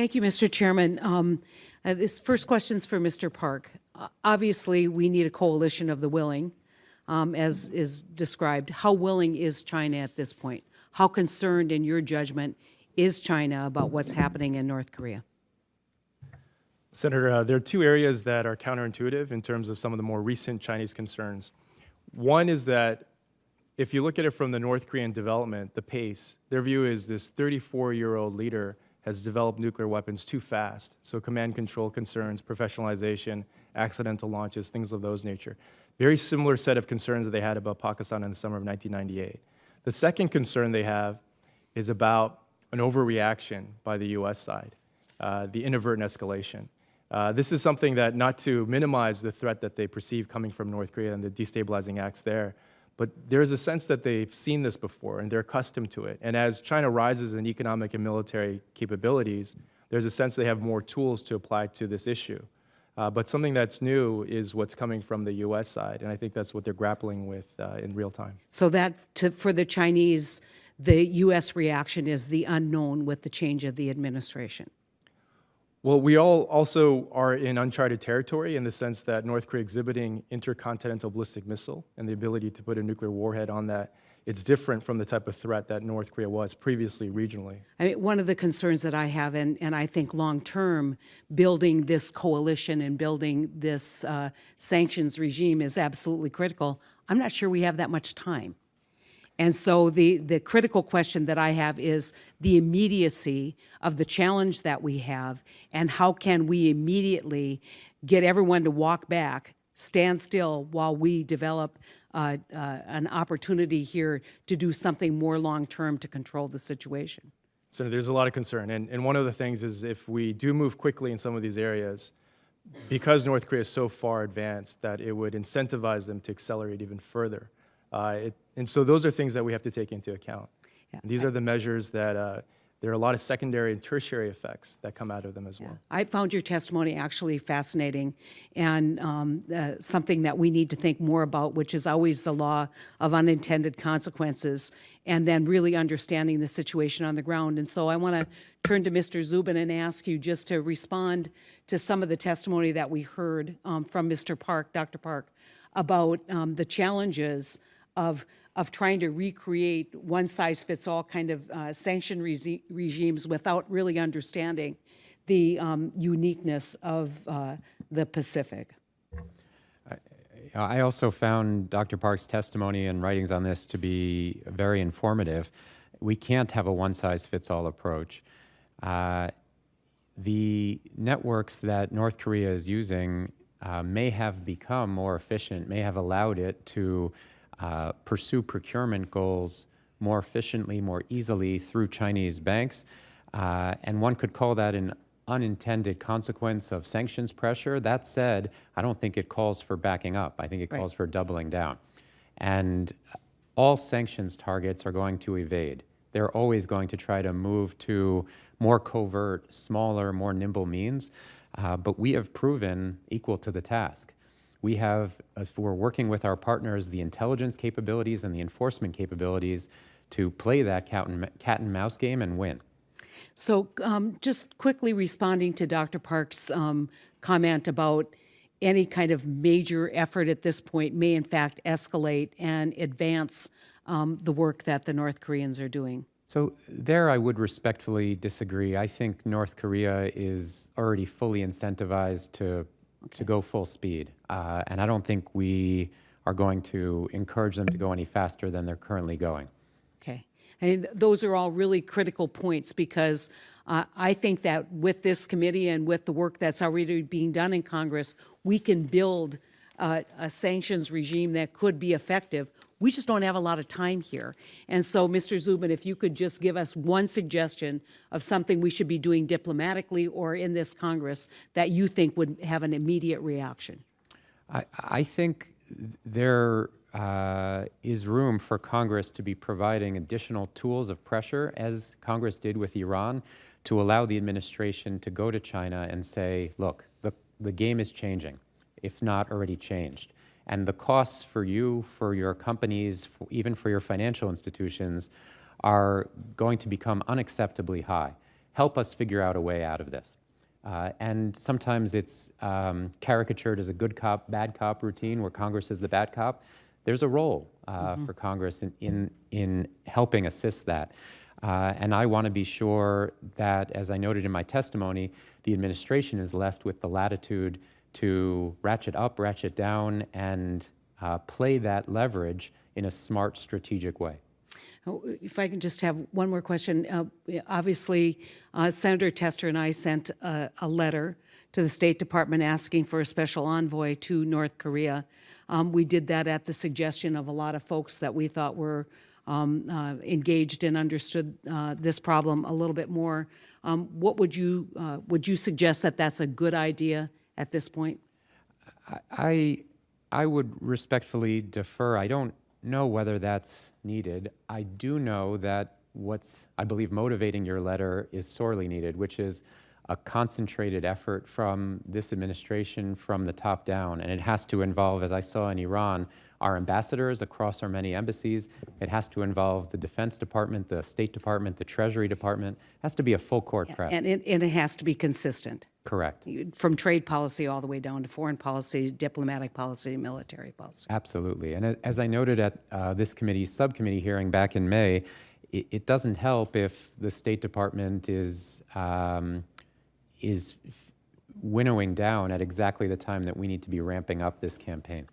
Thank you, Mr. Chairman. This first question's for Mr. Park. Obviously, we need a coalition of the willing, as is described. How willing is China at this point? How concerned, in your judgment, is China about what's happening in North Korea? Senator, there are two areas that are counterintuitive in terms of some of the more recent Chinese concerns. One is that if you look at it from the North Korean development, the pace, their view is this 34-year-old leader has developed nuclear weapons too fast. So command control concerns, professionalization, accidental launches, things of those nature. Very similar set of concerns that they had about Pakistan in the summer of 1998. The second concern they have is about an overreaction by the US side, the inadvertent escalation. This is something that, not to minimize the threat that they perceive coming from North Korea and the destabilizing acts there, but there's a sense that they've seen this before and they're accustomed to it. And as China rises in economic and military capabilities, there's a sense they have more tools to apply to this issue. But something that's new is what's coming from the US side, and I think that's what they're grappling with in real time. So that, for the Chinese, the U.S. reaction is the unknown with the change of the administration. Well, we all also are in uncharted territory in the sense that North Korea exhibiting intercontinental ballistic missile and the ability to put a nuclear warhead on that, it's different from the type of threat that North Korea was previously regionally. I mean, one of the concerns that I have, and I think long-term, building this coalition and building this sanctions regime is absolutely critical. I'm not sure we have that much time. And so the critical question that I have is the immediacy of the challenge that we have, and how can we immediately get everyone to walk back, stand still while we develop an opportunity here to do something more long-term to control the situation. So there's a lot of concern. And one of the things is if we do move quickly in some of these areas, because North Korea is so far advanced that it would incentivize them to accelerate even further. And so those are things that we have to take into account. Yeah, these are the measures that there are a lot of secondary and tertiary effects that come out of them as well. I found your testimony actually fascinating, and something that we need to think more about, which is always the law of unintended consequences, and then really understanding the situation on the ground. And so I want to turn to Mr. Zubin and ask you just to respond to some of the testimony that we heard from Mr. Park, Dr. Park, about the challenges of trying to recreate one-size-fits-all kind of sanction regimes without really understanding the uniqueness of the Pacific. I also found Dr. Park's testimony and writings on this to be very informative. We can't have a one-size-fits-all approach. The networks that North Korea is using may have become more efficient, may have allowed it to pursue procurement goals more efficiently, more easily through Chinese banks. And one could call that an unintended consequence of sanctions pressure. That said, I don't think it calls for backing up. I think it calls for doubling down. And all sanctions targets are going to evade. They're always going to try to move to more covert, smaller, more nimble means. But we have proven equal to the task. We have, as we're working with our partners, the intelligence capabilities and the enforcement capabilities to play that cat and mouse game and win. So just quickly responding to Dr. Park's comment about any kind of major effort at this point may in fact escalate and advance the work that the North Koreans are doing. So there I would respectfully disagree. I think North Korea is already fully incentivized to go full speed. And I don't think we are going to encourage them to go any faster than they're currently going. Okay. And those are all really critical points, because I think that with this committee and with the work that's already being done in Congress, we can build a sanctions regime that could be effective. We just don't have a lot of time here. And so, Mr. Zubin, if you could just give us one suggestion of something we should be doing diplomatically or in this Congress that you think would have an immediate reaction. I think there is room for Congress to be providing additional tools of pressure, as Congress did with Iran, to allow the administration to go to China and say, look, the game is changing, if not already changed. And the costs for you, for your companies, even for your financial institutions, are going to become unacceptably high. help us figure out a way out of this. And sometimes it's caricatured as a good cop, bad cop routine where Congress is the bad cop. There's a role for Congress in helping assist that. And I want to be sure that, as I noted in my testimony, the administration is left with the latitude to ratchet up, ratchet down, and play that leverage in a smart, strategic way. If I can just have one more question. Obviously, Senator Tester and I sent a letter to the State Department asking for a special envoy to North Korea. We did that at the suggestion of a lot of folks that we thought were engaged and understood this problem a little bit more. What would you suggest that that's a good idea at this point? I would respectfully defer. I don't know whether that's needed. I do know that what's, I believe, motivating your letter is sorely needed, which is a concentrated effort from this administration from the top down. And it has to involve, as I saw in Iran, our ambassadors across our many embassies. It has to involve the Defense Department, the State Department, the Treasury Department. It has to be a full court press. And it has to be consistent. Correct. From trade policy all the way down to foreign policy, diplomatic policy, military policy. Absolutely. And as I noted at this committee's subcommittee hearing back in May, it doesn't help if the State Department is winnowing down at exactly the time that we need to be ramping up this campaign.